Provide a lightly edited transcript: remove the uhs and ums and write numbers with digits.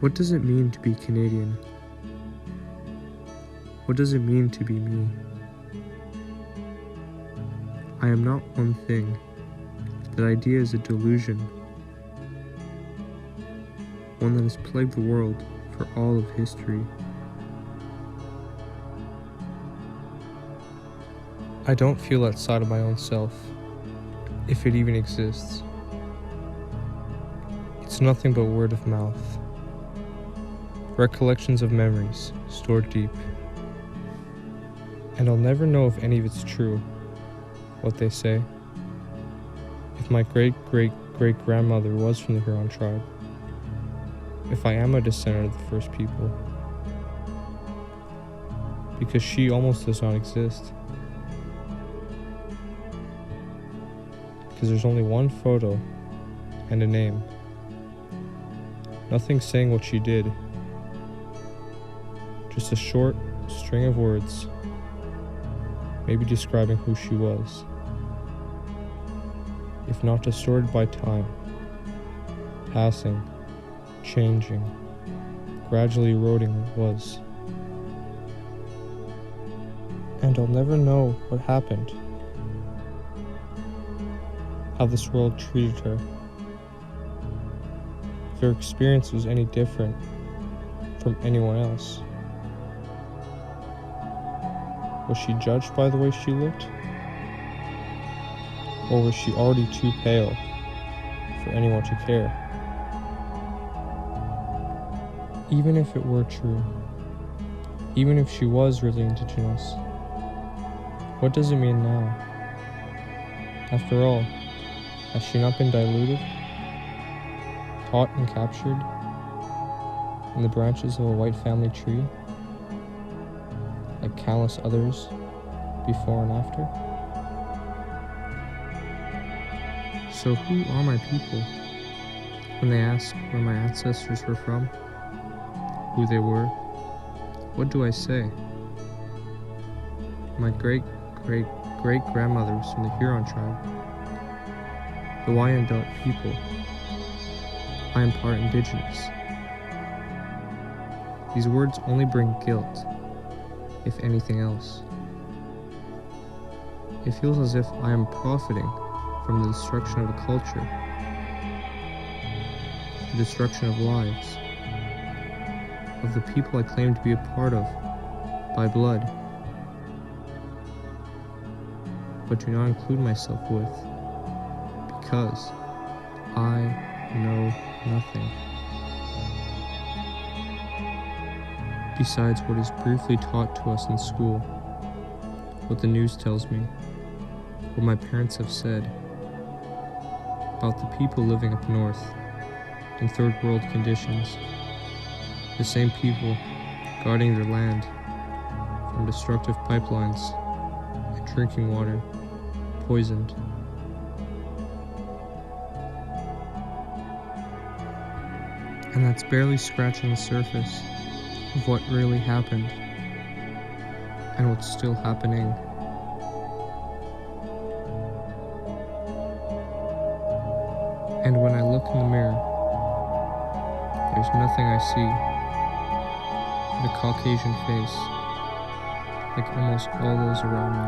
What does it mean to be Canadian? What does it mean to be me? I am not one thing. That idea is a delusion, one that has plagued the world for all of history. I don't feel that side of my own self, if it even exists. It's nothing but word of mouth, recollections of memories stored deep. And I'll never know if any of it's true, what they say. If my great-great-great-grandmother was from the Huron tribe, if I am a descendant of the first people, because she almost does not exist. Because there's only one photo and a name. Nothing saying what she did. Just a short string of words, maybe describing who she was. If not distorted by time, passing, changing, gradually eroding what was. And I'll never know what happened, how this world treated her, if her experience was any different from anyone else. Was she judged by the way she looked? Or was she already too pale for anyone to care? Even if it were true, even if she was really Indigenous, what does it mean now? After all, has she not been diluted, caught and captured in the branches of a white family tree, like countless others before and after? So who are my people? When they ask where my ancestors were from, who they were, what do I say? My great-great-great-grandmother was from the Huron tribe, the Wyandot people. I am part Indigenous. These words only bring guilt, if anything else. It feels as if I am profiting from the destruction of a culture, the destruction of lives, of the people I claim to be a part of by blood, but do not include myself with, because I know nothing. Besides what is briefly taught to us in school, what the news tells me, what my parents have said, about the people living up north in third world conditions, the same people guarding their land from destructive pipelines and drinking water poisoned. And that's barely scratching the surface of what really happened and what's still happening. And when I look in the mirror, there's nothing I see but a Caucasian face, like almost all those around me.